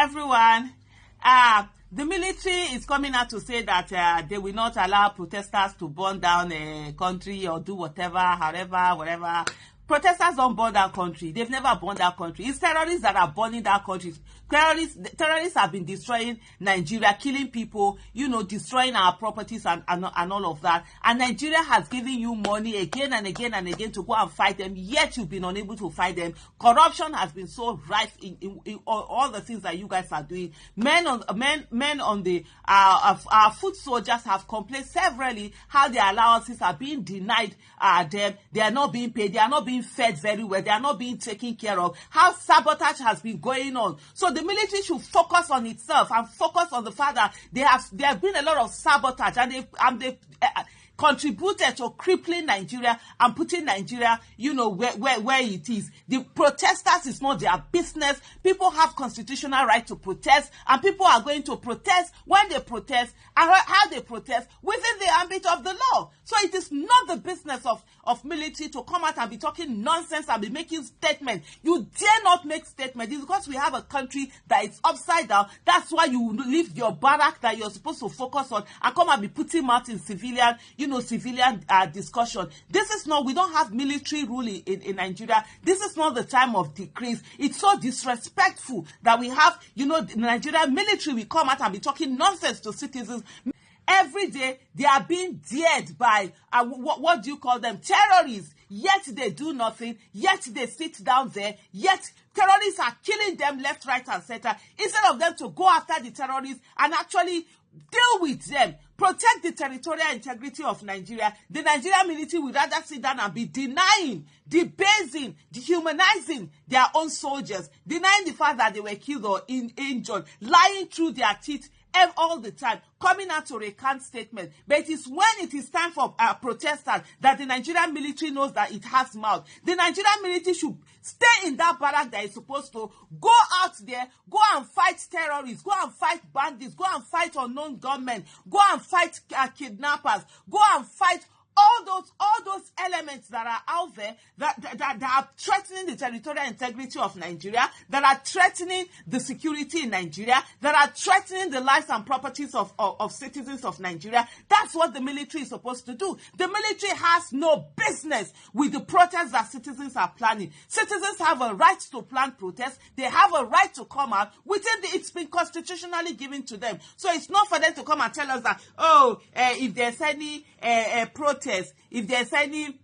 everyone. The military is coming out to say that they will not allow protesters to burn down a country or do whatever, however, whatever. Protesters don't burn that country. They've never burned that country. It's terrorists that are burning that country. Terrorists have been destroying Nigeria, killing people, destroying our properties and all of that. And Nigeria has given you money again and again and again to go and fight them, yet you've been unable to fight them. Corruption has been so rife in all the things that you guys are doing. Our foot soldiers have complained severally how their allowances are being denied them. They are not being paid. They are not being fed very well. They are not being taken care of. How sabotage has been going on. So the military should focus on itself and focus on the fact that there have been a lot of sabotage and they contributed to crippling Nigeria and putting Nigeria, where it is. The protesters is not their business. People have constitutional right to protest, and people are going to protest when they protest and how they protest within the ambit of the law. So it is not the business of military to come out and be talking nonsense and be making statements. You dare not make statements. It's because we have a country that is upside down. That's why you leave your barrack that you're supposed to focus on and come and be putting out in civilian discussion. We don't have military rule in Nigeria. This is not the time of decrease. It's so disrespectful that we have, the Nigerian military will come out and be talking nonsense to citizens. Every day, they are being dared by, what do you call them? Terrorists. Yet they do nothing. Yet they sit down there. Yet terrorists are killing them left, right, and center. Instead of them to go after the terrorists and actually deal with them, protect the territorial integrity of Nigeria, the Nigerian military would rather sit down and be denying, debasing, dehumanizing their own soldiers, denying the fact that they were killed or injured, lying through their teeth all the time, coming out to recant statements. But it is when it is time for protesters that the Nigerian military knows that it has mouth. The Nigerian military should stay in that barrack that is supposed to go out there, go and fight terrorists, go and fight bandits, go and fight unknown gunmen, go and fight kidnappers, go and fight all those elements that are out there that are threatening the territorial integrity of Nigeria, that are threatening the security in Nigeria, that are threatening the lives and properties of citizens of Nigeria. That's what the military is supposed to do. The military has no business with the protests that citizens are planning. Citizens have a right to plan protests. They have a right to come out it's been constitutionally given to them. So it's not for them to come and tell us that, if there's any protest, if there's any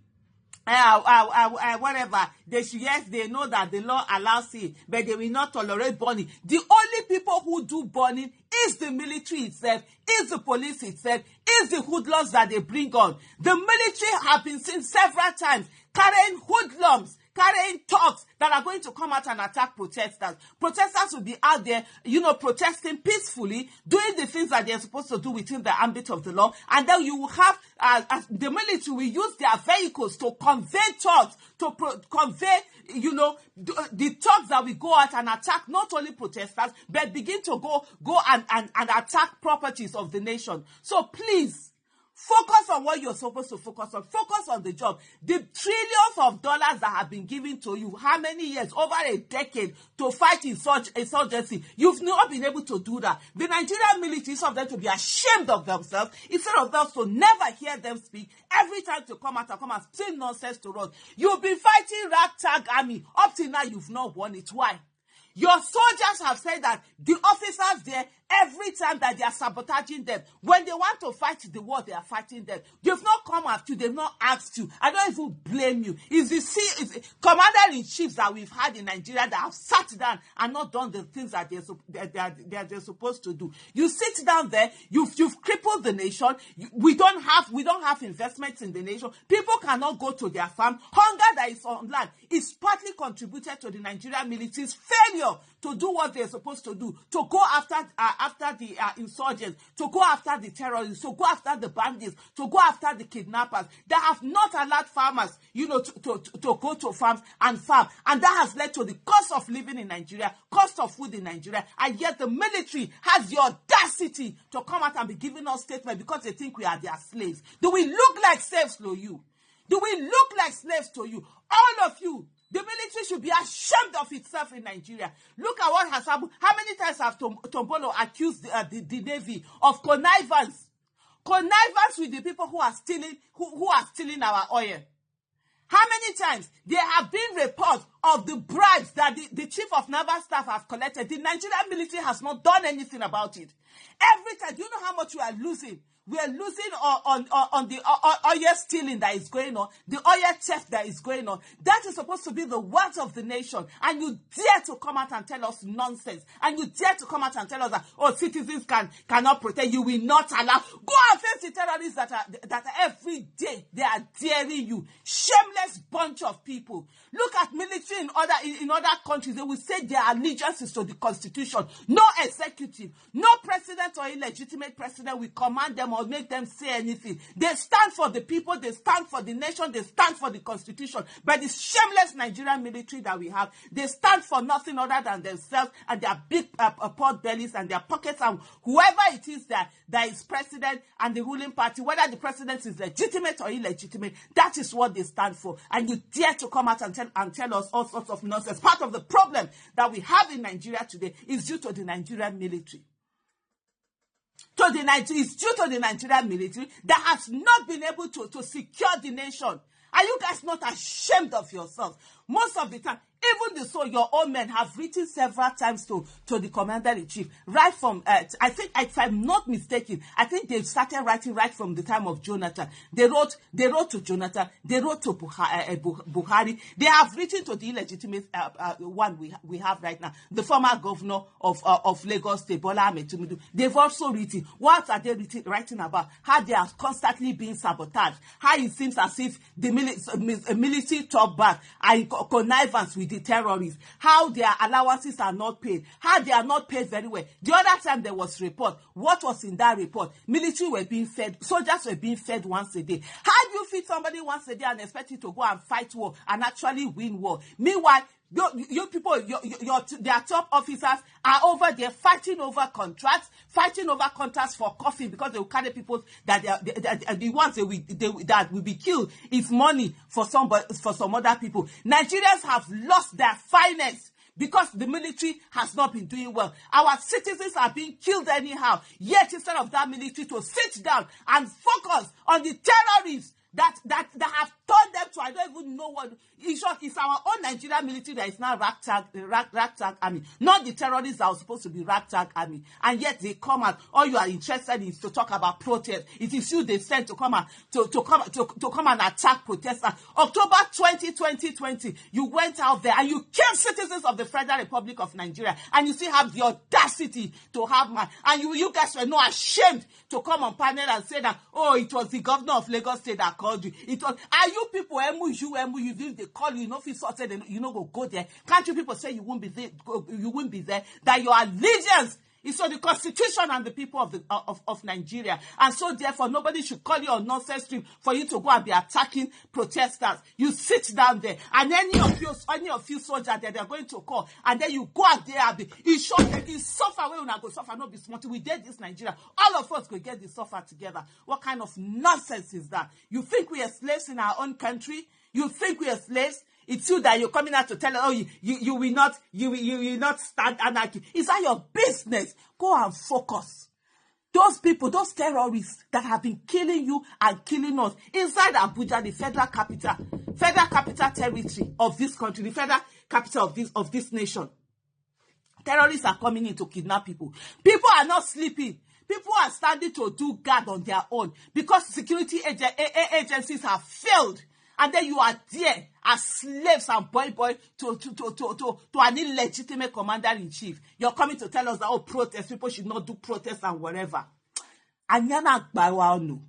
whatever, they know that the law allows it, but they will not tolerate burning. The only people who do burning is the military itself, is the police itself, is the hoodlums that they bring on. The military have been seen several times carrying hoodlums, carrying thugs that are going to come out and attack protesters. Protesters will be out there, protesting peacefully, doing the things that they're supposed to do within the ambit of the law. And then you will have, the military will use their vehicles to convey thugs, to convey, the thugs that will go out and attack not only protesters, but begin to go and attack properties of the nation. So please, focus on what you're supposed to focus on. Focus on the job. The trillions of dollars that have been given to you, how many years? Over a decade to fight insurgency. You've not been able to do that. The Nigerian military, some of them to be ashamed of themselves, instead of them to never hear them speak, every time to come out and say nonsense to us. You've been fighting ragtag army. Up till now, you've not won it. Why? Your soldiers have said that the officers there, every time that they are sabotaging them, when they want to fight the war, they are fighting them. They've not come after you. They've not asked you. I don't even blame you. It's the commander-in-chiefs that we've had in Nigeria that have sat down and not done the things that they're supposed to do. You sit down there. You've crippled the nation. We don't have investments in the nation. People cannot go to their farm. Hunger that is on land is partly contributed to the Nigerian military's failure to do what they're supposed to do, to go after the insurgents, to go after the terrorists, to go after the bandits, to go after the kidnappers, that have not allowed farmers, to go to farms and farm. And that has led to the cost of living in Nigeria, cost of food in Nigeria. And yet the military has the audacity to come out and be giving us statements because they think we are their slaves. Do we look like slaves to you? Do we look like slaves to you? All of you The military should be ashamed of itself in Nigeria. Look at what has happened. How many times have Tombolo accused the Navy of connivance? Connivance with the people who are stealing, who are stealing our oil. How many times there have been reports of the bribes that the chief of naval staff have collected? The Nigerian military has not done anything about it. Every time, do you know how much we are losing? We are losing on the oil stealing that is going on, the oil theft that is going on. That is supposed to be the wealth of the nation. And you dare to come out and tell us nonsense. And you dare to come out and tell us that, oh, citizens cannot protect. You will not allow. Go and face the terrorists that every day they are daring you. Shameless bunch of people. Look at military in other countries. They will say their allegiance is to the constitution. No executive, no president or illegitimate president will command them or make them say anything. They stand for the people, they stand for the nation, they stand for the constitution. But this shameless Nigerian military that we have, they stand for nothing other than themselves and their big pot bellies and their pockets, and whoever it is that is president and the ruling party, whether the president is legitimate or illegitimate, that is what they stand for. And you dare to come out and tell us all sorts of nonsense. Part of the problem that we have in Nigeria today is due to the Nigerian military. It's due to the Nigerian military that has not been able to secure the nation. Are you guys not ashamed of yourselves? Most of the time, even so, your own men have written several times to the commander-in-chief, right from, I think, if I'm not mistaken, I think they started writing right from the time of Jonathan. They wrote to Jonathan, they wrote to Buhari. They have written to the illegitimate one we have right now, the former governor of Lagos State, Bola Ahmed Tinubu. They've also written, what are they writing about? How they are constantly being sabotaged. How it seems as if the military top back are connivance with the terrorists, how their allowances are not paid, how they are not paid very well. The other time there was report, what was in that report? Military were being fed, soldiers were being fed once a day. How do you feed somebody once a day and expect you to go and fight war and actually win war? Meanwhile, you people, their top officers are over there fighting over contracts for coffee, because they will carry people that the ones that will be killed is money for some other people. Nigerians have lost their finance because the military has not been doing well. Our citizens are being killed anyhow. Yet instead of that military to sit down and focus on the terrorists that have turned them to, I don't even know what. In short, it's our own Nigerian military that is now ragtag army, not the terrorists that are supposed to be ragtag army. And yet they come out. All you are interested in is to talk about protest. It is you they sent to come out to come and attack protesters. October 2020, you went out there and you killed citizens of the Federal Republic of Nigeria, and you still have the audacity to have and you guys were not ashamed to come on panel and say that, oh, it was the governor of Lagos State that called you. It was, are you people if they call you, if you sorted, you know, go there. Can't you people say you won't be there, that your allegiance is to the constitution and the people of Nigeria, and so therefore nobody should call you on nonsense stream for you to go and be attacking protesters. You sit down there, and any of you soldiers that they're going to call, and then you go out there and be, it's sure that you suffer when we go suffer, not be smart. We did this Nigeria. All of us go get this suffer together. What kind of nonsense is that? You think we are slaves in our own country? You think we are slaves? It's you that you're coming out to tell us, oh, you will not stand anarchy. Is that your business? Go and focus. Those people, those terrorists that have been killing you and killing us inside Abuja, the federal capital territory of this country, the federal capital of this nation. Terrorists are coming in to kidnap people. People are not sleeping. People are standing to do guard on their own because security agencies have failed. And then you are there as slaves and boy to an illegitimate commander-in-chief. You're coming to tell us that, oh, protest, people should not do protests and whatever. Anyana Gbawa no.